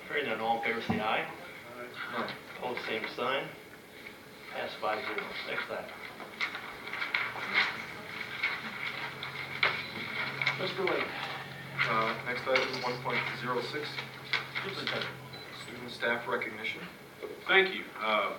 Hearing none, all in favor say aye. Aye. Opposed, same sign. Pass 5-0. Next item. Mr. Lake. Next item, 1.06, Superintendent. student staff recognition. Thank you.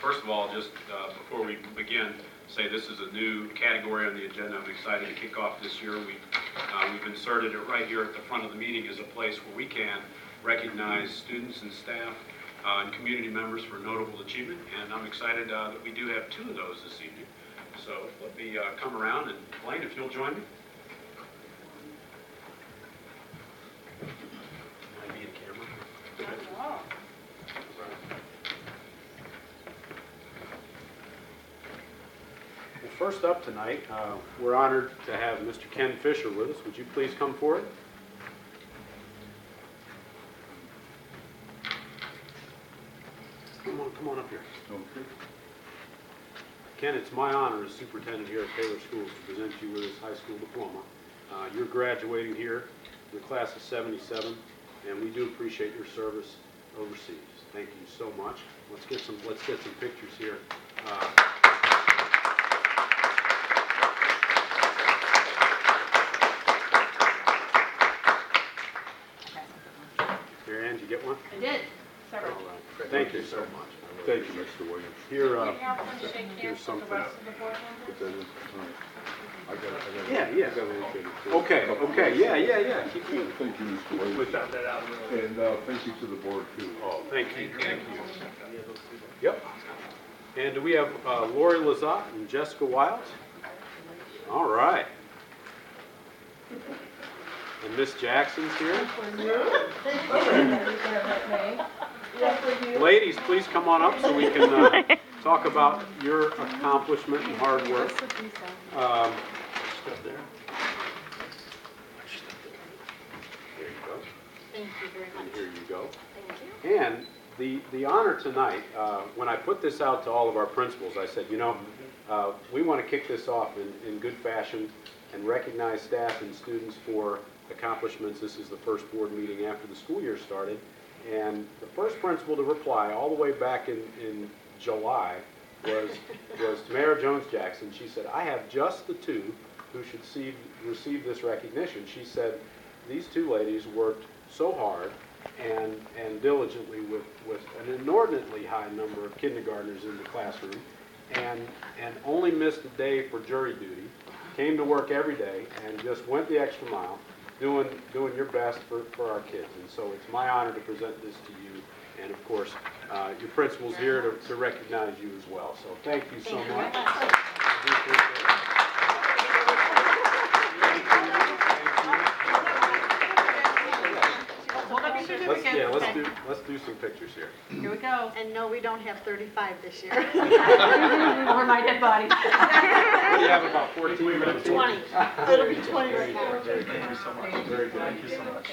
First of all, just before we begin, say this is a new category on the agenda. I'm excited to kick off this year. We've inserted it right here at the front of the meeting as a place where we can recognize students and staff and community members for notable achievement. And I'm excited that we do have 2 of those this evening. So let me come around, and Blaine, if you'll join me. Might be the camera. Well, first up tonight, we're honored to have Mr. Ken Fisher with us. Would you please come forward? Come on up here. Okay. Ken, it's my honor as superintendent here at Taylor Schools to present you with this high school diploma. You're graduating here, the class of '77, and we do appreciate your service overseas. Thank you so much. Let's get some pictures here. Here, Ann, did you get one? I did. Several. All right. Thank you so much. Thank you, Mr. Williams. Here, Do you have one to shake here's hands with something. the rest of the board Put members? that in. All right. I got it. Yeah. I got it indicated. Okay, yeah. Keep going. Thank you, Mr. Williams. We found that out. And thank you to the board, too. Oh, thank you. Yep. And do we have Lori Lazat and Jessica Wild? All right. And Miss Jackson's here. Ladies, please come on up so we can talk about your accomplishment and hard work. Step there. There you go. Thank you very And much. here you go. Thank you. And the honor tonight, when I put this out to all of our principals, I said, we want to kick this off in good fashion and recognize staff and students for accomplishments. This is the first board meeting after the school year started. And the first principal to reply all the way back in July was Tamara Jones-Jackson. She said, I have just the 2 who should receive this recognition. She said, these 2 ladies worked so hard and diligently with an inordinately high number of kindergartners in the classroom and only missed a day for jury duty, came to work every day and just went the extra mile doing your best for our kids. And so it's my honor to present this to you. And of course, your principal's here to recognize you as well. So thank you so much. Let's do some pictures here. Here we go. And no, we don't have 35 this year. Over my dead body. What do you have, about 14 minutes? 20. It'll be 20 right now. Thank you so much. Very good. Thank you so much.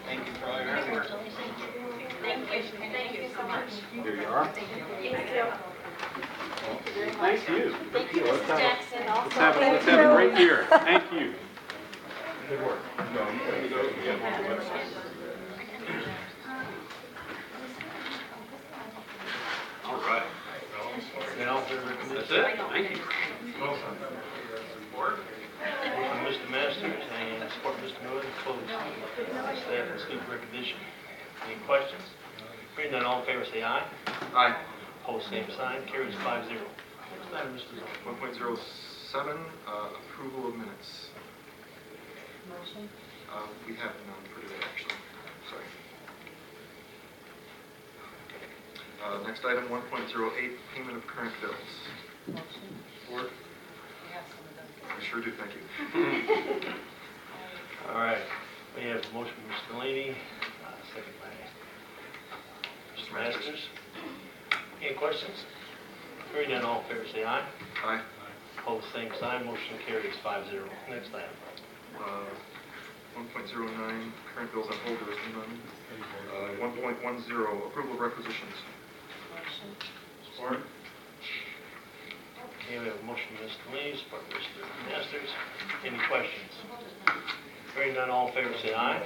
Thank you for all your hard work. Thank you so much. Here you are. Thank you. Thank you, Let's Mrs. have a- Jackson, also. Let's have a great year. Thank you. Good work. All right. Now, That's it. Thank you. Support. Motion Mr. Masters and support Mr. Miller to close staff and student recognition. Any questions? Hearing none, all in favor say aye. Aye. Opposed, same sign. Carries 5-0. Next item, Mr. Zoll. 1.07, approval of minutes. Motion. We have none for today, actually. Sorry. Next item, 1.08, payment of current bills. Motion. Support. I have some of them. I sure do, thank you. All right. We have a motion from Mr. Delaney, second by Mr. Masters. Any questions? Hearing none, all in favor say aye. Aye. Opposed, same sign. Motion carries 5-0. Next item. 1.09, current bills on hold, there is none. 1.10, approval of requisitions. Motion. Support. Okay, we have a motion from Mr. Delaney, support by Mr. Masters. Any questions? none, all in favor, say aye.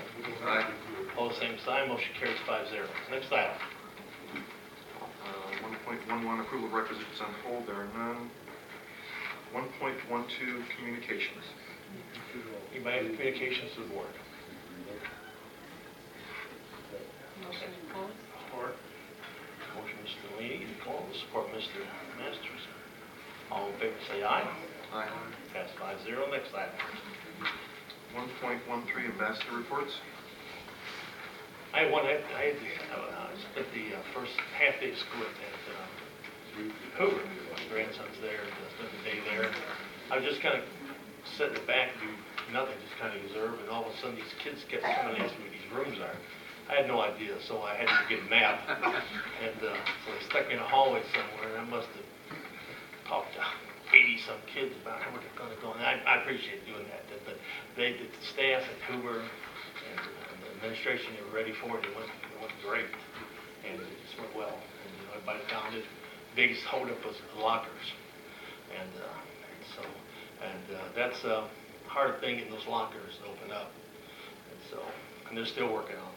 Aye. Opposed, same sign, motion carries 5-0. Next item. 1.11, approval of requisitions on hold, there are none. 1.12, communications. Anybody have communications to the board? Motion to close? Support. Motion, Mr. Delaney, to close, support, Mr. Masters. All in favor, say aye. Aye. Pass 5-0. Next item. 1.13, ambassador reports. I spent the first half day of school at Hoover. My grandson's there, spent the day there. I was just kind of sitting in the back, do nothing, just kind of observe, and all of a sudden these kids kept coming and asking me where these rooms are. I had no idea, so I had to get a map. And so they stuck me in a hallway somewhere, and I must have talked to 80-some kids about how we're going to go. And I appreciate doing that. But the staff at Hoover and the administration, they were ready for it. It went great, and it just went well. And everybody found it. Biggest holdup was the lockers, and that's a hard thing, getting those lockers to open up. And they're still working on them.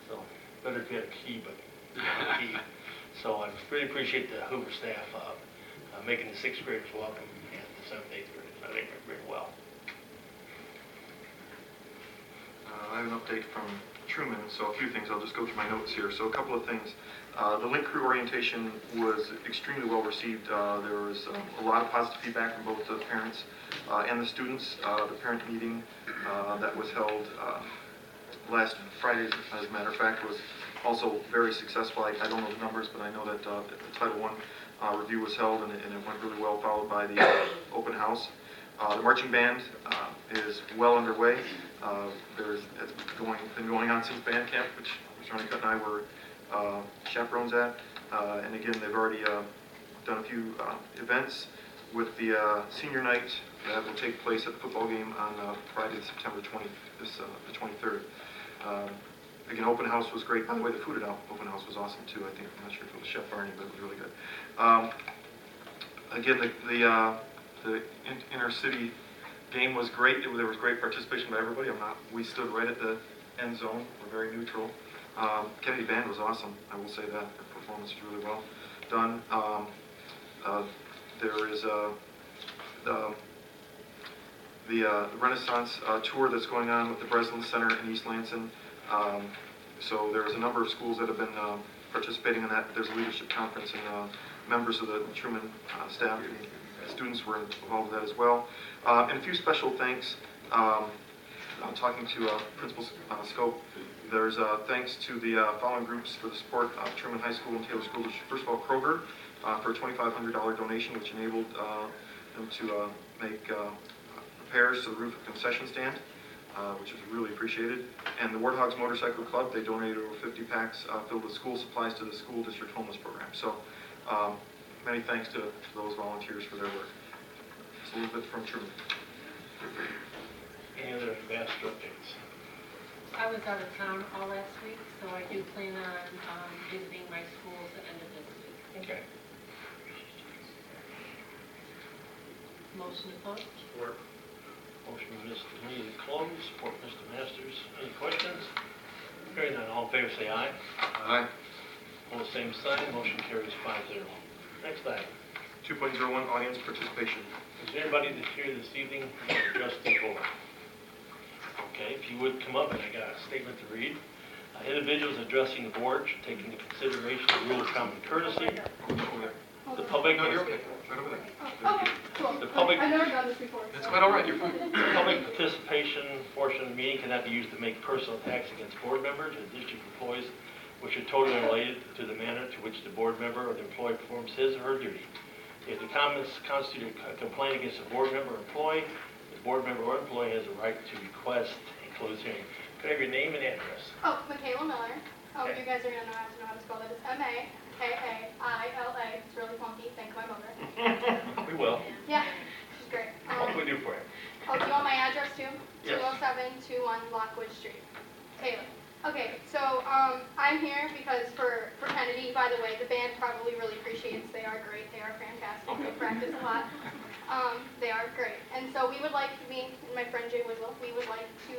So better if you had a key, but you don't have a key. So I really appreciate the Hoover staff making the 6th graders welcome and the 7th, 8th graders. I think they're very well. I have an update from Truman, so a few things. I'll just go through my notes here. So a couple of things. The Link Crew orientation was extremely well received. There was a lot of positive feedback from both the parents and the students. The parent meeting that was held last Friday, as a matter of fact, was also very successful. I don't know the numbers, but I know that the Title I review was held and it went really well, followed by the open house. The marching band is well underway. It's been going on since band camp, which Mr. Honeycutt and I were chaperones at. And again, they've already done a few events with the senior night that will take place at the football game on Friday, September the 23rd. Again, open house was great. By the way, the food at open house was awesome too. I'm not sure if it was Chef Barney, but it was really good. Again, the inter-city game was great. There was great participation by everybody. We stood right at the end zone. We're very neutral. Kennedy Band was awesome. I will say that. Their performance was really well done. There is the Renaissance tour that's going on with the Breslin Center in East Lansing. So there's a number of schools that have been participating in that. There's a leadership conference, and members of the Truman staff and students were involved with that as well. And a few special thanks. Talking to Principal Scope, there's thanks to the following groups for the support of Truman High School and Taylor School District. First of all, Kroger for a $2,500 donation, which enabled them to make repairs to the roof of the concession stand, which was really appreciated. And the Warthogs Motorcycle Club, they donated over 50 packs filled with school supplies to the school district homeless program. So many thanks to those volunteers for their work. Just a little bit from Truman. Any other ambassador updates? I was out of town all last week, so I do plan on visiting my schools at the end of this week. Okay. Motion to close? Support. Motion by Mr. Lee to close, support Mr. Masters. Any questions? Hearing none, all in favor say aye. Aye. All same sign, motion carries 5-0. Next item. 2.01, audience participation. Is there anybody that's here this evening to address the board? Okay, if you would come up, and I got a statement to read. Individuals addressing the board should take into consideration the rule of common courtesy. The public, No, you're okay. Right over there. Oh, cool. The public- I've never done this before. It's so- quite all right. You're fine. the public participation portion of the meeting cannot be used to make personal attacks against board members or district employees, which are totally unrelated to the manner to which the board member or the employee performs his or her duty. If the comments constitute a complaint against a board member or employee, the board member or employee has a right to request a closed hearing. Could I have your name and address? Oh, Michaela Miller. Oh, Okay. you guys are going to know how to spell that. It's M-A-K-A-I-L-A. It's really funky. Thank my mother. We will. Yeah, she's great. What can we do for you? Oh, do you want my address too? Yes. 20721 Lockwood Street, Taylor. Okay, so I'm here because for Kennedy, by the way, the band probably really appreciates. They are great. They are fantastic. They practice a lot. They are great. And so we would like, me and my friend Jay Wizzle, we would like to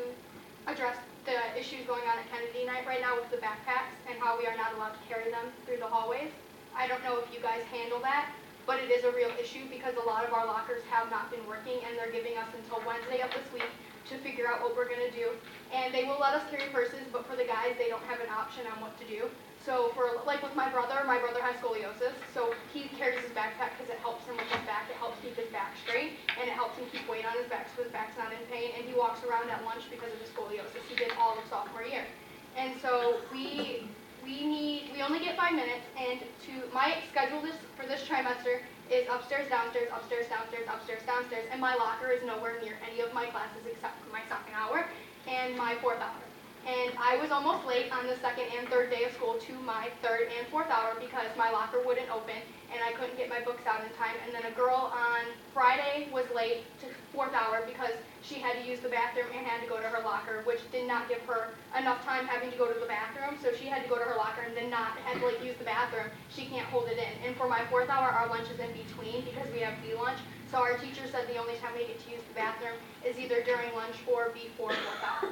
address the issues going on at Kennedy Night right now with the backpacks and how we are not allowed to carry them through the hallways. I don't know if you guys handle that, but it is a real issue because a lot of our lockers have not been working and they're giving us until Wednesday of this week to figure out what we're going to do. And they will let us carry purses, but for the guys, they don't have an option on what to do. So for, like with my brother has scoliosis, so he carries his backpack because it helps him with his back, it helps keep his back straight, and it helps him keep weight on his back so his back's not in pain, and he walks around at lunch because of his scoliosis. He did all of sophomore year. And so we only get 5 minutes, and my schedule for this trimester is upstairs, downstairs, upstairs, downstairs, upstairs, downstairs, and my locker is nowhere near any of my classes except for my second hour and my fourth hour. And I was almost late on the second and third day of school to my third and fourth hour because my locker wouldn't open and I couldn't get my books out in time. And then a girl on Friday was late to fourth hour because she had to use the bathroom and had to go to her locker, which did not give her enough time having to go to the bathroom. So she had to go to her locker and then had to use the bathroom. She can't hold it in. And for my fourth hour, our lunch is in between because we have B lunch. So our teacher said the only time we get to use the bathroom is either during lunch or before fourth hour.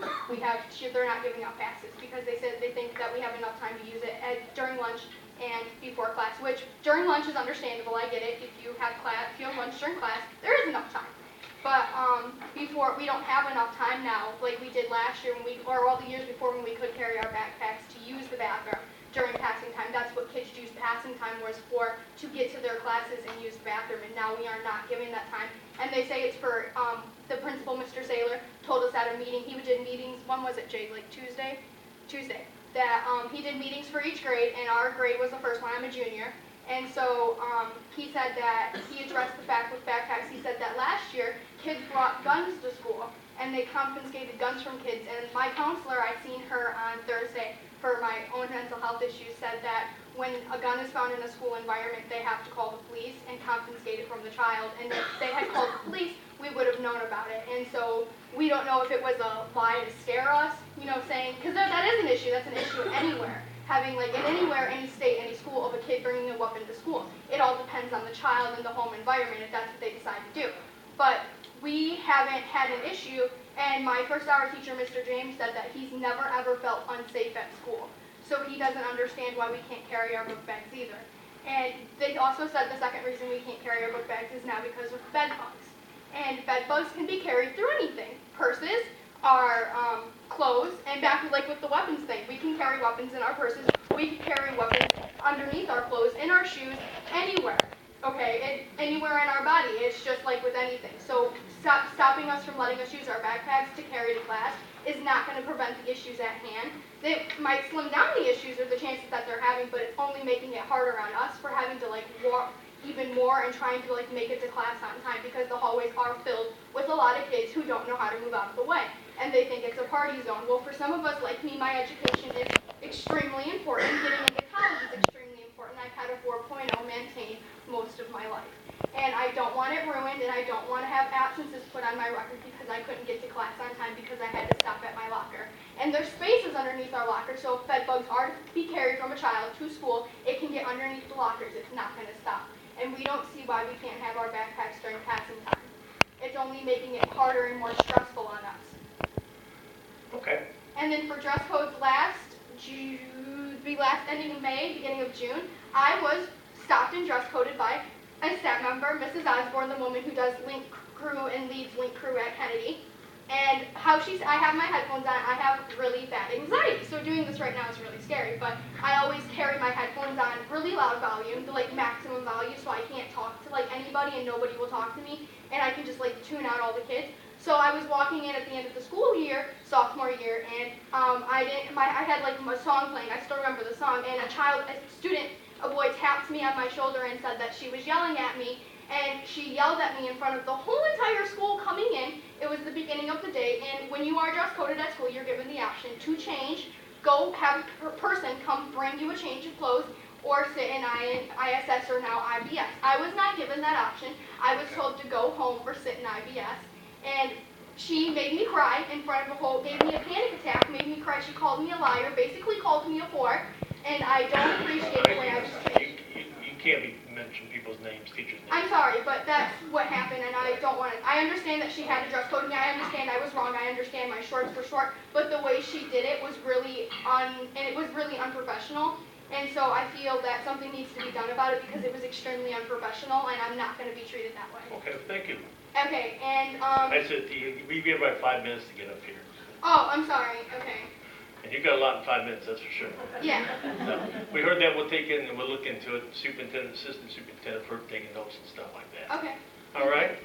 They're not giving out passes because they said they think that we have enough time to use it during lunch and before class, which during lunch is understandable. I get it. If you have lunch during class, there is enough time. But before, we don't have enough time now like we did last year or all the years before when we could carry our backpacks to use the bathroom during passing time. That's what kids use passing time was for, to get to their classes and use the bathroom, and now we are not giving that time. And they say it's for, the principal, Mr. Saylor, told us at a meeting, he did meetings, when was it, Jay, like Tuesday, that he did meetings for each grade, and our grade was the first one. I'm a junior. And so he said that he addressed the fact with backpacks. He said that last year, kids brought guns to school, and they confiscated guns from kids. And my counselor, I seen her on Thursday for my own mental health issues, said that when a gun is found in a school environment, they have to call the police and confiscate it from the child. And if they had called the police, we would have known about it. And so we don't know if it was a lie to scare us, saying, because that is an issue. That's an issue anywhere. Having, anywhere, any state, any school, of a kid bringing a weapon to school. It all depends on the child and the home environment if that's what they decide to do. But we haven't had an issue, and my first hour teacher, Mr. James, said that he's never ever felt unsafe at school. So he doesn't understand why we can't carry our book bags either. And they also said the second reason we can't carry our book bags is now because of bed bugs. And bed bugs can be carried through anything. Purses, our clothes, and back with the weapons thing. We can carry weapons in our purses. We can carry weapons underneath our clothes, in our shoes, anywhere. Okay, anywhere in our body. It's just like with anything. So stopping us from letting us use our backpacks to carry to class is not going to prevent the issues at hand. They might slim down the issues or the chances that they're having, but it's only making it harder on us for having to walk even more and trying to make it to class on time because the hallways are filled with a lot of kids who don't know how to move out of the way. And they think it's a party zone. Well, for some of us like me, my education is extremely important. Getting into college is extremely important. I've had a 4.0 maintained most of my life. And I don't want it ruined, and I don't want to have absences put on my record because I couldn't get to class on time because I had to stop at my locker. And there's spaces underneath our locker, so if bed bugs are to be carried from a child to school, it can get underneath the lockers. It's not going to stop. And we don't see why we can't have our backpacks during passing time. It's only making it harder and more stressful on us. Okay. And then for dress codes last ending in May, beginning of June, I was stopped and dress coded by a staff member, Mrs. Osborne, the woman who does Link Crew and leads Link Crew at Kennedy. And I have my headphones on, I have really bad anxiety, so doing this right now is really scary, but I always carry my headphones on really loud volume, the maximum volume, so I can't talk to anybody and nobody will talk to me, and I can just tune out all the kids. So I was walking in at the end of the school year, sophomore year, and I had my song playing, I still remember the song, and a boy tapped me on my shoulder and said that she was yelling at me, and she yelled at me in front of the whole entire school coming in. It was the beginning of the day, and when you are dress coded at school, you're given the option to change, go have a person come bring you a change of clothes, or sit in ISS or now IBS. I was not given that option. I was told to go home or sit in IBS, and she made me cry in front of a whole, gave me a panic attack, made me cry. She called me a liar, basically called me a whore, and I don't appreciate it when I was You can't be mentioning people's names, teachers' names. I'm sorry, but that's what happened, and I don't want to, I understand that she had to dress code me, I understand I was wrong, I understand my shorts were short, but the way she did it was really and it was really unprofessional, and so I feel that something needs to be done about it because it was extremely unprofessional, and I'm not going to be treated that way. Okay, thank you. Okay, and, I said, we give about 5 minutes to get up here. oh, I'm sorry, okay, And you got a lot in 5 minutes, that's for sure. yeah, So, we heard that, we'll take it and we'll look into it. Superintendent, assistant superintendent, for taking notes and stuff like that. okay. All right?